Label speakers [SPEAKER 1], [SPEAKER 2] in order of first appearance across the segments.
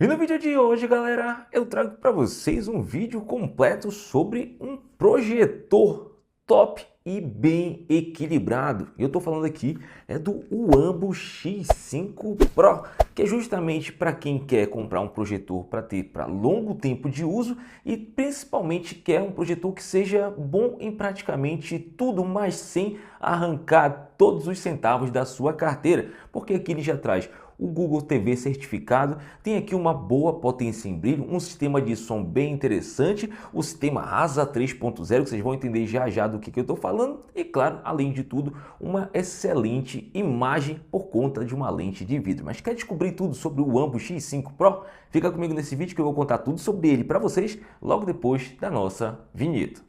[SPEAKER 1] E no vídeo de hoje, galera, eu trago para vocês um vídeo completo sobre um projetor top e bem equilibrado. Eu estou falando aqui do Wambo X5 Pro, que é justamente para quem quer comprar um projetor para ter para longo tempo de uso e principalmente quer um projetor que seja bom em praticamente tudo, mas sem arrancar todos os centavos da sua carteira, porque aqui ele já traz o Google TV certificado, tem aqui uma boa potência em brilho, um sistema de som bem interessante, o sistema ASA 3.0, que vocês vão entender já já do que eu estou falando, e claro, além de tudo, uma excelente imagem por conta de uma lente de vidro. Mas quer descobrir tudo sobre o Wambo X5 Pro? Fica comigo nesse vídeo que eu vou contar tudo sobre ele para vocês logo depois da nossa vinheta.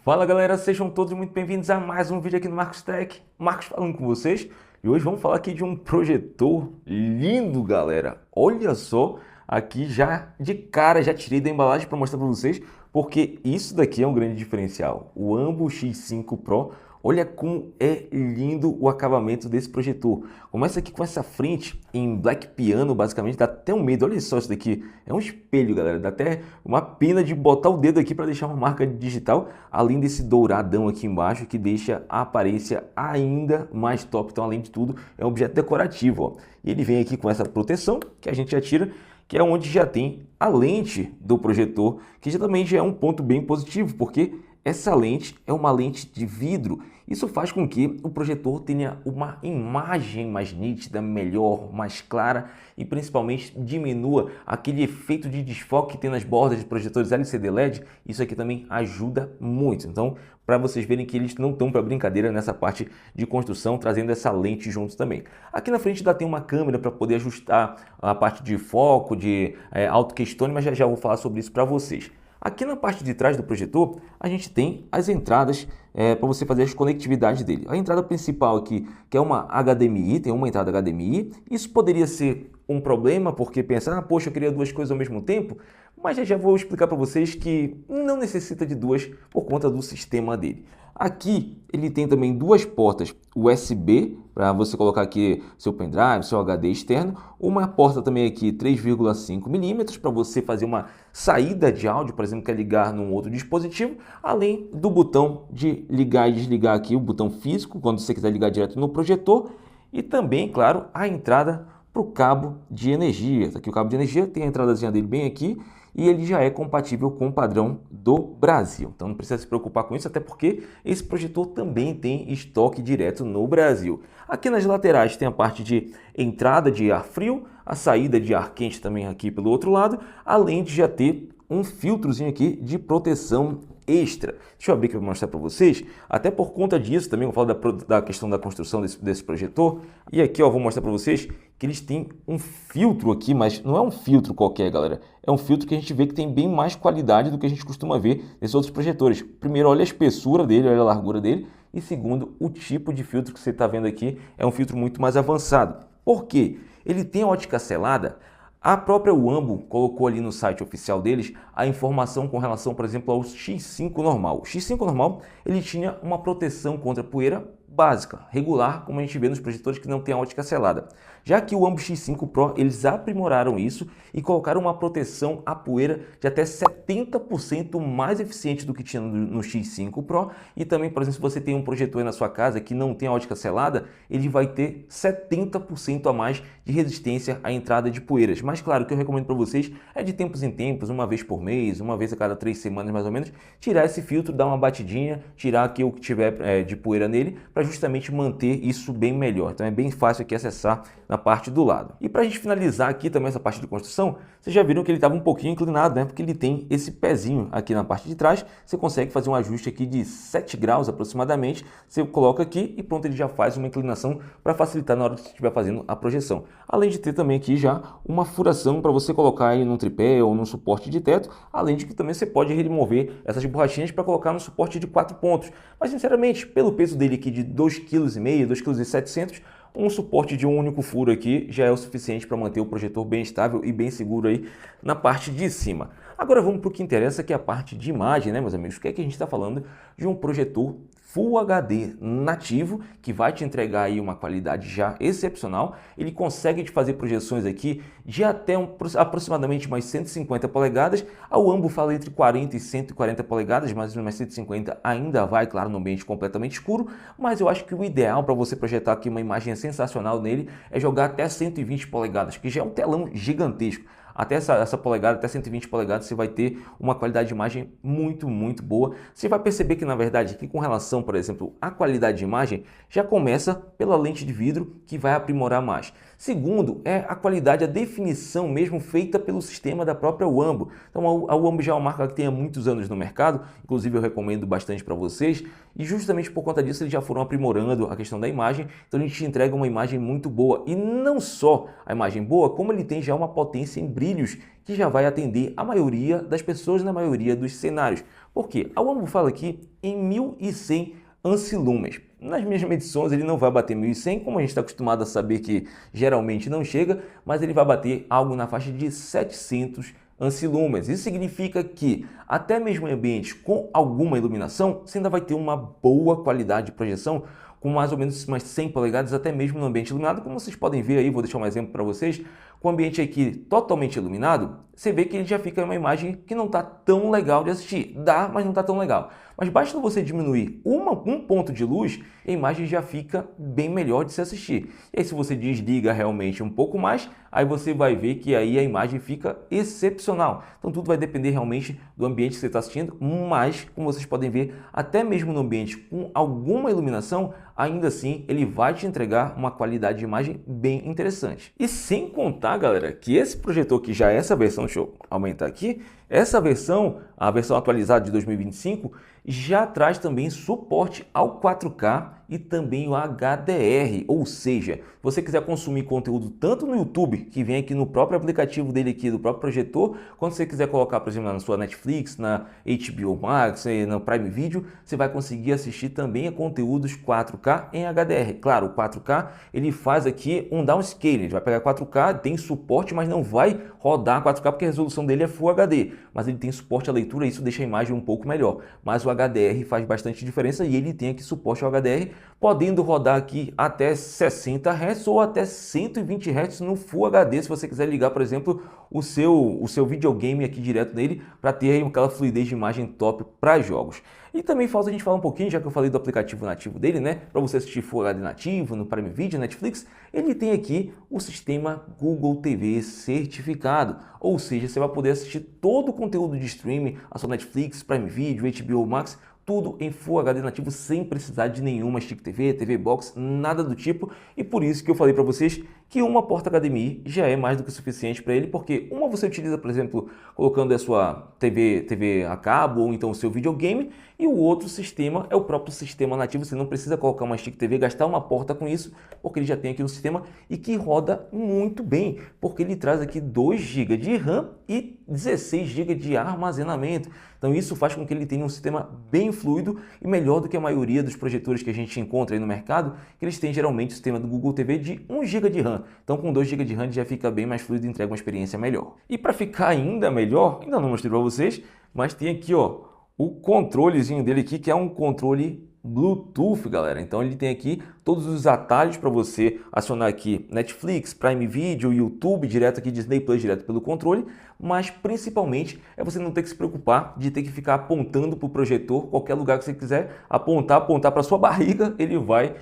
[SPEAKER 1] Fala galera, sejam todos muito bem-vindos a mais um vídeo aqui no Marcos Tech. Marcos falando com vocês e hoje vamos falar aqui de um projetor lindo, galera. Olha só, aqui já de cara já tirei da embalagem para mostrar para vocês, porque isso daqui é um grande diferencial. O Wambo X5 Pro, olha como é lindo o acabamento desse projetor. Começa aqui com essa frente em black piano, basicamente, dá até um medo. Olha só isso daqui, é um espelho, galera. Dá até uma pena de botar o dedo aqui para deixar uma marca digital, além desse douradão aqui embaixo que deixa a aparência ainda mais top. Então, além de tudo, é um objeto decorativo, ó. E ele vem aqui com essa proteção que a gente já tira, que é onde já tem a lente do projetor, que já também já é um ponto bem positivo, porque essa lente é uma lente de vidro. Isso faz com que o projetor tenha uma imagem mais nítida, melhor, mais clara e principalmente diminua aquele efeito de desfoque que tem nas bordas de projetores LCD LED. Isso aqui também ajuda muito. Então, para vocês verem que eles não estão para brincadeira nessa parte de construção, trazendo essa lente junto também. Aqui na frente ainda tem uma câmera para poder ajustar a parte de foco, de alto keystone, mas já vou falar sobre isso para vocês. Aqui na parte de trás do projetor, a gente tem as entradas para você fazer as conectividades dele. A entrada principal aqui, que é uma HDMI, tem uma entrada HDMI. Isso poderia ser um problema, porque pensar, poxa, eu queria duas coisas ao mesmo tempo, mas já vou explicar para vocês que não necessita de duas por conta do sistema dele. Aqui ele tem também duas portas USB para você colocar aqui seu pendrive, seu HD externo, uma porta também aqui 3,5 mm para você fazer uma saída de áudio, por exemplo, quer ligar num outro dispositivo, além do botão de ligar e desligar aqui, o botão físico, quando você quiser ligar direto no projetor, e também, claro, a entrada para o cabo de energia. Aqui o cabo de energia tem a entradazinha dele bem aqui, e ele já é compatível com o padrão do Brasil. Então não precisa se preocupar com isso, até porque esse projetor também tem estoque direto no Brasil. Aqui nas laterais tem a parte de entrada de ar frio, a saída de ar quente também aqui pelo outro lado, além de já ter um filtrozinho aqui de proteção extra. Deixa eu abrir aqui para mostrar para vocês, até por conta disso também vou falar da questão da construção desse projetor, e aqui ó, vou mostrar para vocês que eles têm um filtro aqui, mas não é um filtro qualquer, galera, é um filtro que a gente vê que tem bem mais qualidade do que a gente costuma ver nesses outros projetores. Primeiro, olha a espessura dele, olha a largura dele, e segundo, o tipo de filtro que você está vendo aqui é um filtro muito mais avançado. Por quê? Ele tem a ótica selada. A própria Wambo colocou ali no site oficial deles a informação com relação, por exemplo, ao X5 normal. O X5 normal ele tinha uma proteção contra poeira básica, regular, como a gente vê nos projetores que não tem a ótica selada. Já que o Wambo X5 Pro, eles aprimoraram isso e colocaram uma proteção à poeira de até 70% mais eficiente do que tinha no X5 Pro. E também, por exemplo, se você tem um projetor aí na sua casa que não tem a ótica selada, ele vai ter 70% a mais de resistência à entrada de poeiras. Mas claro, o que eu recomendo para vocês é de tempos em tempos, uma vez por mês, uma vez a cada 3 semanas mais ou menos, tirar esse filtro, dar uma batidinha, tirar aqui o que tiver de poeira nele, para justamente manter isso bem melhor. Então é bem fácil aqui acessar na parte do lado. E para a gente finalizar aqui também essa parte de construção, vocês já viram que ele estava um pouquinho inclinado, né? Porque ele tem esse pezinho aqui na parte de trás, você consegue fazer um ajuste aqui de 7 graus aproximadamente, você coloca aqui e pronto, ele já faz uma inclinação para facilitar na hora que você estiver fazendo a projeção. Além de ter também aqui já uma furação para você colocar aí num tripé ou num suporte de teto, além de que também você pode remover essas borrachinhas para colocar no suporte de 4 pontos. Mas sinceramente, pelo peso dele aqui de 2,5 kg, 2,7 kg, um suporte de um único furo aqui já é o suficiente para manter o projetor bem estável e bem seguro aí na parte de cima. Agora vamos para o que interessa, que é a parte de imagem, né, meus amigos? Que é que a gente está falando de um projetor Full HD nativo, que vai te entregar aí uma qualidade já excepcional. Ele consegue te fazer projeções aqui de até aproximadamente umas 150 polegadas. A Wambo fala entre 40 e 140 polegadas, mas umas 150 ainda vai, claro, no ambiente completamente escuro. Mas eu acho que o ideal para você projetar aqui uma imagem sensacional nele é jogar até 120 polegadas, que já é um telão gigantesco. Até essa polegada, até 120 polegadas, você vai ter uma qualidade de imagem muito, muito boa. Você vai perceber que, na verdade, aqui com relação, por exemplo, à qualidade de imagem, já começa pela lente de vidro, que vai aprimorar mais. Segundo, é a qualidade, a definição mesmo feita pelo sistema da própria Wambo. Então, a Wambo já é uma marca que tem há muitos anos no mercado, inclusive eu recomendo bastante para vocês, e justamente por conta disso eles já foram aprimorando a questão da imagem, então a gente te entrega uma imagem muito boa. E não só a imagem boa, como ele tem já uma potência em brilhos que já vai atender a maioria das pessoas na maioria dos cenários. Por quê? A Wambo fala aqui em 1100 ancilumens. Nas minhas medições ele não vai bater 1100, como a gente está acostumado a saber que geralmente não chega, mas ele vai bater algo na faixa de 700 ancilumens. Isso significa que até mesmo em ambientes com alguma iluminação, você ainda vai ter uma boa qualidade de projeção, com mais ou menos umas 100 polegadas, até mesmo no ambiente iluminado. Como vocês podem ver aí, vou deixar um exemplo para vocês, com o ambiente aqui totalmente iluminado, você vê que ele já fica uma imagem que não está tão legal de assistir. Dá, mas não está tão legal. Mas basta você diminuir um ponto de luz, a imagem já fica bem melhor de se assistir. E aí se você desliga realmente um pouco mais, aí você vai ver que aí a imagem fica excepcional. Então tudo vai depender realmente do ambiente que você está assistindo, mas como vocês podem ver, até mesmo no ambiente com alguma iluminação, ainda assim ele vai te entregar uma qualidade de imagem bem interessante. E sem contar, galera, que esse projetor que já é essa versão, deixa eu aumentar aqui, essa versão, a versão atualizada de 2025, já traz também suporte ao 4K e também o HDR, ou seja, se você quiser consumir conteúdo tanto no YouTube, que vem aqui no próprio aplicativo dele aqui, do próprio projetor, quando você quiser colocar, por exemplo, na sua Netflix, na HBO Max, no Prime Video, você vai conseguir assistir também a conteúdos 4K em HDR. Claro, o 4K, ele faz aqui um downscaling, ele vai pegar 4K, tem suporte, mas não vai rodar 4K porque a resolução dele é Full HD, mas ele tem suporte à leitura, isso deixa a imagem um pouco melhor. Mas o HDR faz bastante diferença e ele tem aqui suporte ao HDR, podendo rodar aqui até 60 Hz ou até 120 Hz no Full HD, se você quiser ligar, por exemplo, o seu videogame aqui direto nele, para ter aí aquela fluidez de imagem top para jogos. E também falta a gente falar um pouquinho, já que eu falei do aplicativo nativo dele, né? Para você assistir Full HD nativo no Prime Video, Netflix, ele tem aqui o sistema Google TV certificado. Ou seja, você vai poder assistir todo o conteúdo de streaming, a sua Netflix, Prime Video, HBO Max, tudo em Full HD nativo sem precisar de nenhuma Stick TV, TV Box, nada do tipo. E por isso que eu falei para vocês que uma porta HDMI já é mais do que suficiente para ele, porque uma você utiliza, por exemplo, colocando a sua TV a cabo ou então o seu videogame, e o outro sistema é o próprio sistema nativo. Você não precisa colocar uma Stick TV, gastar uma porta com isso, porque ele já tem aqui um sistema e que roda muito bem, porque ele traz aqui 2 GB de RAM e 16 GB de armazenamento. Então isso faz com que ele tenha um sistema bem fluido e melhor do que a maioria dos projetores que a gente encontra aí no mercado, que eles têm geralmente o sistema do Google TV de 1 GB de RAM. Então com 2 GB de RAM já fica bem mais fluido e entrega uma experiência melhor. E para ficar ainda melhor, ainda não mostrei para vocês, mas tem aqui ó, o controlezinho dele aqui, que é um controle Bluetooth, galera. Então ele tem aqui todos os atalhos para você acionar aqui Netflix, Prime Video, YouTube, direto aqui, Disney Plus, direto pelo controle, mas principalmente é você não ter que se preocupar de ter que ficar apontando para o projetor, qualquer lugar que você quiser, apontar para sua barriga, ele vai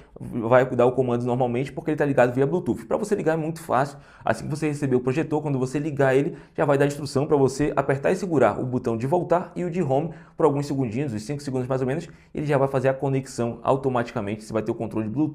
[SPEAKER 1] dar o comando normalmente, porque ele está ligado via Bluetooth. Para você ligar é muito fácil, assim que você receber o projetor, quando você ligar ele, já vai dar a instrução para você apertar e segurar o botão de voltar e o de home por alguns segundinhos, uns 5 segundos mais ou menos, ele já vai fazer a conexão automaticamente, você vai ter o controle Bluetooth.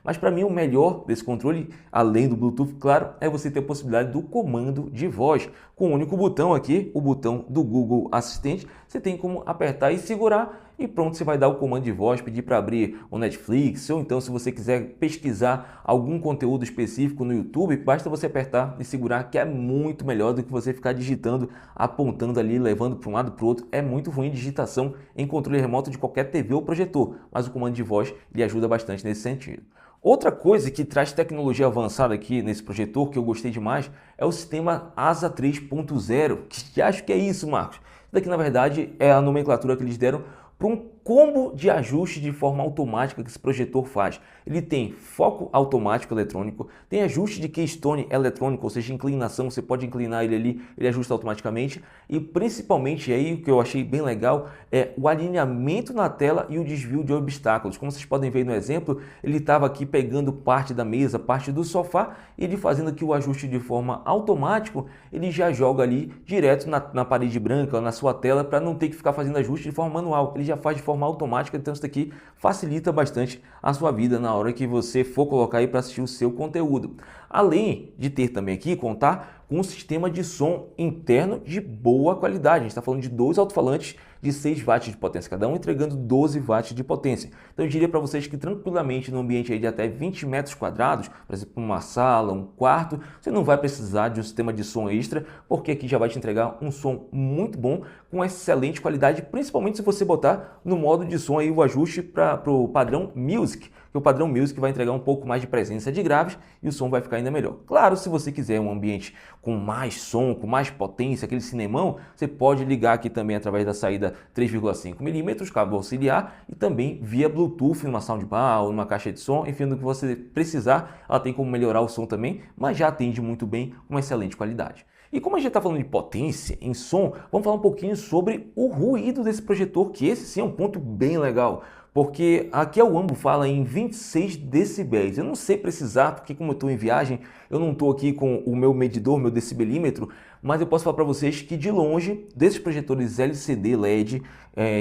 [SPEAKER 1] Mas para mim o melhor desse controle, além do Bluetooth, claro, é você ter a possibilidade do comando de voz. Com um único botão aqui, o botão do Google Assistente, você tem como apertar e segurar e pronto, você vai dar o comando de voz, pedir para abrir o Netflix, ou então se você quiser pesquisar algum conteúdo específico no YouTube, basta você apertar e segurar, que é muito melhor do que você ficar digitando, apontando ali, levando para um lado para o outro. É muito ruim digitação em controle remoto de qualquer TV ou projetor, mas o comando de voz lhe ajuda bastante nesse sentido. Outra coisa que traz tecnologia avançada aqui nesse projetor, que eu gostei demais, é o sistema ASA 3.0, que acho que é isso, Marcos. Isso daqui, na verdade, é a nomenclatura que eles deram para um combo de ajuste de forma automática que esse projetor faz. Ele tem foco automático eletrônico, tem ajuste de keystone eletrônico, ou seja, inclinação, você pode inclinar ele ali, ele ajusta automaticamente, e principalmente aí o que eu achei bem legal é o alinhamento na tela e o desvio de obstáculos. Como vocês podem ver no exemplo, ele estava aqui pegando parte da mesa, parte do sofá, e ele fazendo aqui o ajuste de forma automático, ele já joga ali direto na parede branca, na sua tela, para não ter que ficar fazendo ajuste de forma manual. Ele já faz de forma automática, então isso daqui facilita bastante a sua vida na hora que você for colocar aí para assistir o seu conteúdo. Além de ter também aqui, contar com um sistema de som interno de boa qualidade. A gente está falando de 2 alto-falantes de 6 watts de potência cada um, entregando 12 watts de potência. Então eu diria para vocês que tranquilamente num ambiente aí de até 20 metros quadrados, por exemplo, uma sala, um quarto, você não vai precisar de um sistema de som extra, porque aqui já vai te entregar um som muito bom, com excelente qualidade, principalmente se você botar no modo de som aí o ajuste para o padrão Music, que o padrão Music vai entregar um pouco mais de presença de graves e o som vai ficar ainda melhor. Claro, se você quiser um ambiente com mais som, com mais potência, aquele cinemão, você pode ligar aqui também através da saída 3,5 mm, cabo auxiliar, e também via Bluetooth numa soundbar ou numa caixa de som, enfim, do que você precisar, ela tem como melhorar o som também, mas já atende muito bem, com uma excelente qualidade. E como a gente está falando de potência em som, vamos falar um pouquinho sobre o ruído desse projetor, que esse sim é um ponto bem legal. Porque aqui a Wambo fala em 26 decibéis. Eu não sei precisar, porque como eu estou em viagem, eu não estou aqui com o meu medidor, meu decibelímetro, mas eu posso falar para vocês que de longe, desses projetores LCD LED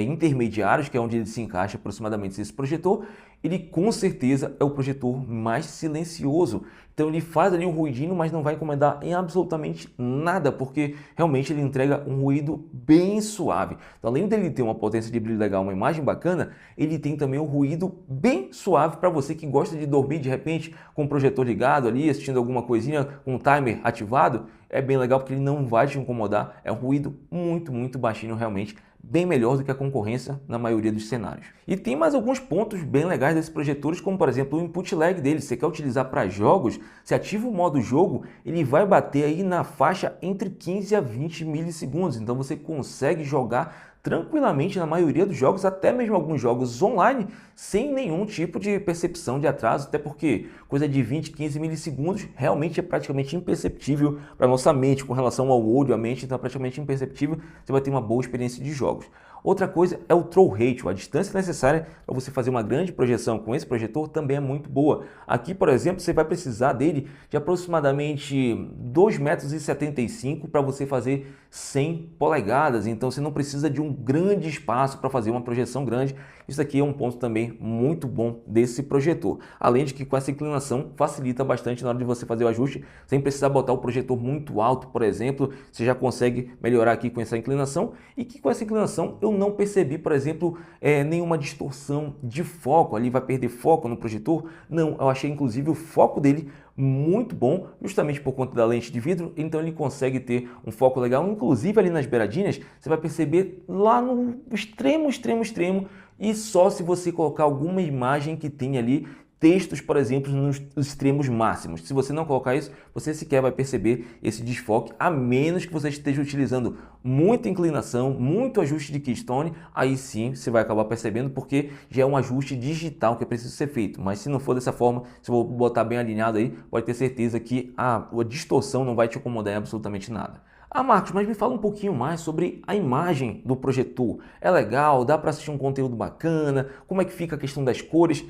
[SPEAKER 1] intermediários, que é onde ele se encaixa aproximadamente esse projetor, ele com certeza é o projetor mais silencioso. Então ele faz ali um ruidinho, mas não vai incomodar em absolutamente nada, porque realmente ele entrega um ruído bem suave. Então, além dele ter uma potência de brilho legal, uma imagem bacana, ele tem também um ruído bem suave para você que gosta de dormir de repente com o projetor ligado ali, assistindo alguma coisinha com o timer ativado. É bem legal porque ele não vai te incomodar, é um ruído muito baixinho realmente, bem melhor do que a concorrência na maioria dos cenários. E tem mais alguns pontos bem legais desses projetores, como por exemplo o input lag dele. Você quer utilizar para jogos, se ativa o modo jogo, ele vai bater aí na faixa entre 15 a 20 milissegundos, então você consegue jogar tranquilamente na maioria dos jogos, até mesmo alguns jogos online, sem nenhum tipo de percepção de atraso, até porque coisa de 20, 15 milissegundos realmente é praticamente imperceptível para nossa mente, com relação ao olho, à mente, então é praticamente imperceptível, você vai ter uma boa experiência de jogos. Outra coisa é o throw ratio, a distância necessária para você fazer uma grande projeção com esse projetor também é muito boa. Aqui, por exemplo, você vai precisar dele de aproximadamente 2,75 metros para você fazer 100 polegadas, então você não precisa de um grande espaço para fazer uma projeção grande. Isso aqui é um ponto também muito bom desse projetor. Além de que com essa inclinação facilita bastante na hora de você fazer o ajuste, sem precisar botar o projetor muito alto, por exemplo, você já consegue melhorar aqui com essa inclinação, e que com essa inclinação eu não percebi, por exemplo, nenhuma distorção de foco, ali vai perder foco no projetor. Não, eu achei inclusive o foco dele muito bom, justamente por conta da lente de vidro, então ele consegue ter um foco legal, inclusive ali nas beiradinhas, você vai perceber lá no extremo, e só se você colocar alguma imagem que tenha ali textos, por exemplo, nos extremos máximos. Se você não colocar isso, você sequer vai perceber esse desfoque, a menos que você esteja utilizando muita inclinação, muito ajuste de keystone, aí sim você vai acabar percebendo, porque já é um ajuste digital que é preciso ser feito. Mas se não for dessa forma, se eu botar bem alinhado aí, pode ter certeza que a distorção não vai te incomodar em absolutamente nada. Ah, Marcos, mas me fala um pouquinho mais sobre a imagem do projetor. É legal? Dá para assistir um conteúdo bacana? Como é que fica a questão das cores?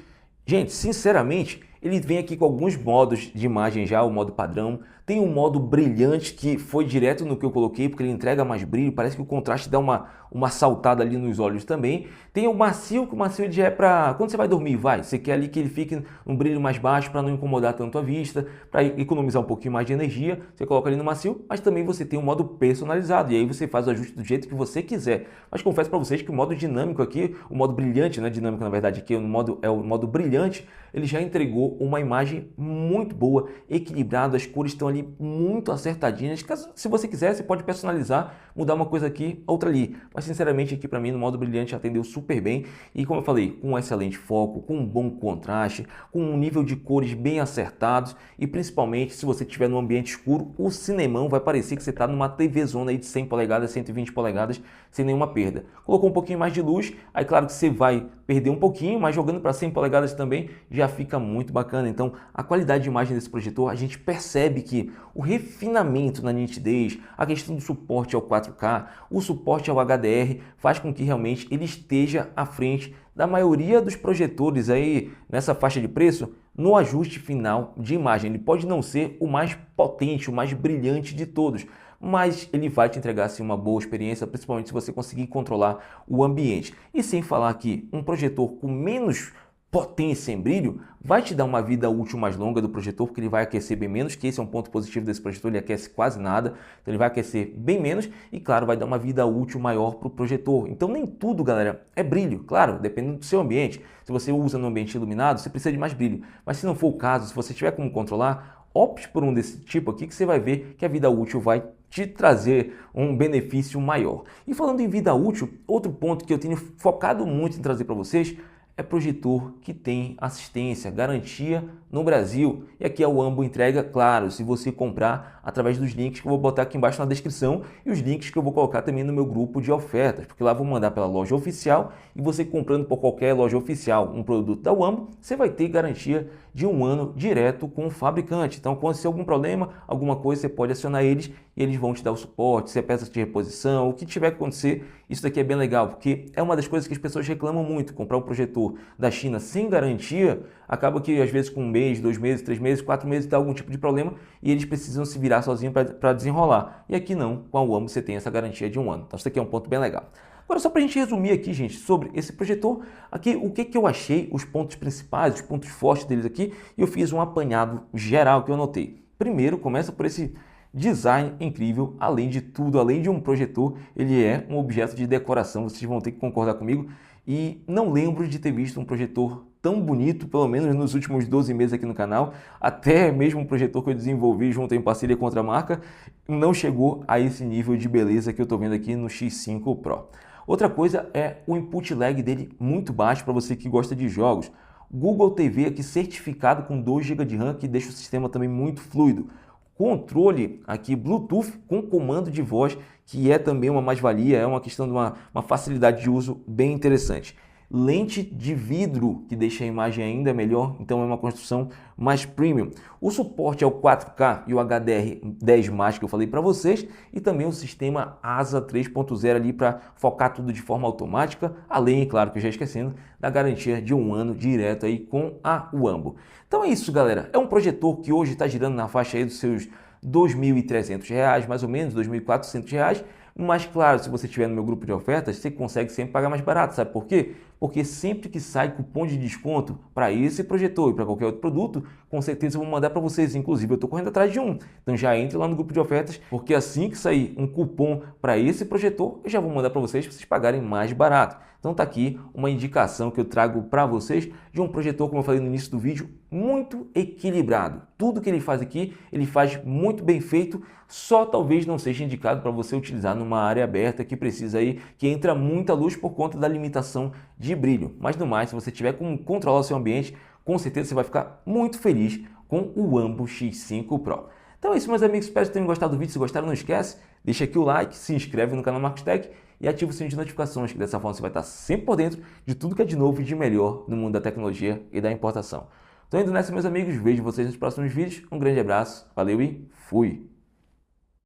[SPEAKER 1] Gente, sinceramente, ele vem aqui com alguns modos de imagem já, o modo padrão. Tem um modo brilhante que foi direto no que eu coloquei, porque ele entrega mais brilho, parece que o contraste dá uma saltada ali nos olhos também. Tem o macio, que o macio ele já é para quando você vai dormir, você quer ali que ele fique um brilho mais baixo para não incomodar tanto a vista, para economizar um pouquinho mais de energia, você coloca ali no macio, mas também você tem um modo personalizado, e aí você faz o ajuste do jeito que você quiser. Mas confesso para vocês que o modo dinâmico aqui, o modo brilhante, né, dinâmico na verdade aqui, é o modo brilhante, ele já entregou uma imagem muito boa, equilibrada, as cores estão ali ali muito acertadinhas. Se você quiser, você pode personalizar, mudar uma coisa aqui, outra ali. Mas sinceramente aqui para mim no modo brilhante atendeu super bem e como eu falei, com um excelente foco, com um bom contraste, com um nível de cores bem acertados e principalmente se você estiver num ambiente escuro, o cinemão vai parecer que você está numa TV zona aí de 100 polegadas, 120 polegadas sem nenhuma perda. Colocou um pouquinho mais de luz, aí claro que você vai perder um pouquinho, mas jogando para 100 polegadas também já fica muito bacana. Então a qualidade de imagem desse projetor, a gente percebe que o refinamento na nitidez, a questão do suporte ao 4K, o suporte ao HDR faz com que realmente ele esteja à frente da maioria dos projetores aí nessa faixa de preço no ajuste final de imagem. Ele pode não ser o mais potente, o mais brilhante de todos, mas ele vai te entregar assim, uma boa experiência, principalmente se você conseguir controlar o ambiente. E sem falar que um projetor com menos potência em brilho vai te dar uma vida útil mais longa do projetor, porque ele vai aquecer bem menos, que esse é um ponto positivo desse projetor, ele aquece quase nada, então ele vai aquecer bem menos e claro, vai dar uma vida útil maior para o projetor. Então nem tudo, galera, é brilho, claro, dependendo do seu ambiente. Se você usa no ambiente iluminado, você precisa de mais brilho, mas se não for o caso, se você tiver como controlar, opte por um desse tipo aqui que você vai ver que a vida útil vai te trazer um benefício maior. E falando em vida útil, outro ponto que eu tenho focado muito em trazer para vocês é projetor que tem assistência, garantia no Brasil. E aqui a Wambo entrega, claro, se você comprar através dos links que eu vou botar aqui embaixo na descrição e os links que eu vou colocar também no meu grupo de ofertas, porque lá eu vou mandar pela loja oficial e você comprando por qualquer loja oficial um produto da Wambo, você vai ter garantia de 1 ano direto com o fabricante. Então, quando acontecer algum problema, alguma coisa, você pode acionar eles e eles vão te dar o suporte, se é peça de reposição, o que tiver que acontecer. Isso daqui é bem legal, porque é uma das coisas que as pessoas reclamam muito. Comprar um projetor da China sem garantia, acaba que às vezes com 1 mês, 2 meses, 3 meses, 4 meses dá algum tipo de problema e eles precisam se virar sozinhos para desenrolar. E aqui não, com a Wambo você tem essa garantia de 1 ano. Então isso aqui é um ponto bem legal. Agora, só para a gente resumir aqui, gente, sobre esse projetor, aqui o que eu achei, os pontos principais, os pontos fortes deles aqui, e eu fiz um apanhado geral que eu anotei. Primeiro, começa por esse design incrível, além de tudo, além de um projetor, ele é um objeto de decoração, vocês vão ter que concordar comigo, e não lembro de ter visto um projetor tão bonito, pelo menos nos últimos 12 meses aqui no canal, até mesmo um projetor que eu desenvolvi junto em parceria com outra marca, não chegou a esse nível de beleza que eu estou vendo aqui no X5 Pro. Outra coisa é o input lag dele muito baixo para você que gosta de jogos. Google TV aqui certificado com 2 GB de RAM que deixa o sistema também muito fluido. Controle aqui Bluetooth com comando de voz, que é também uma mais-valia, é uma questão de uma facilidade de uso bem interessante. Lente de vidro, que deixa a imagem ainda melhor, então é uma construção mais premium. O suporte ao 4K e o HDR10+, que eu falei para vocês, e também o sistema ASA 3.0 ali para focar tudo de forma automática, além, claro que eu já esquecendo, da garantia de 1 ano direto aí com a Wambo. Então é isso, galera. É um projetor que hoje está girando na faixa aí dos seus R$ 2.300, mais ou menos, R$ 2.400. Mas claro, se você estiver no meu grupo de ofertas, você consegue sempre pagar mais barato, sabe por quê? Porque sempre que sai cupom de desconto para esse projetor e para qualquer outro produto, com certeza eu vou mandar para vocês, inclusive eu estou correndo atrás de um. Então já entre lá no grupo de ofertas, porque assim que sair um cupom para esse projetor, eu já vou mandar para vocês pagarem mais barato. Então tá aqui uma indicação que eu trago para vocês de um projetor, como eu falei no início do vídeo, muito equilibrado. Tudo que ele faz aqui, ele faz muito bem feito, só talvez não seja indicado para você utilizar numa área aberta que precisa aí, que entra muita luz por conta da limitação de brilho. Mas no mais, se você tiver como controlar o seu ambiente, com certeza você vai ficar muito feliz com o Wambo X5 Pro. Então é isso, meus amigos, espero que tenham gostado do vídeo. Se gostaram, não esquece, deixa aqui o like, se inscreve no canal Marcos Tech e ativa o sininho de notificações, que dessa forma você vai estar sempre por dentro de tudo que é de novo e de melhor no mundo da tecnologia e da importação. Então indo nessa, meus amigos, vejo vocês nos próximos vídeos. Um grande abraço, valeu e fui!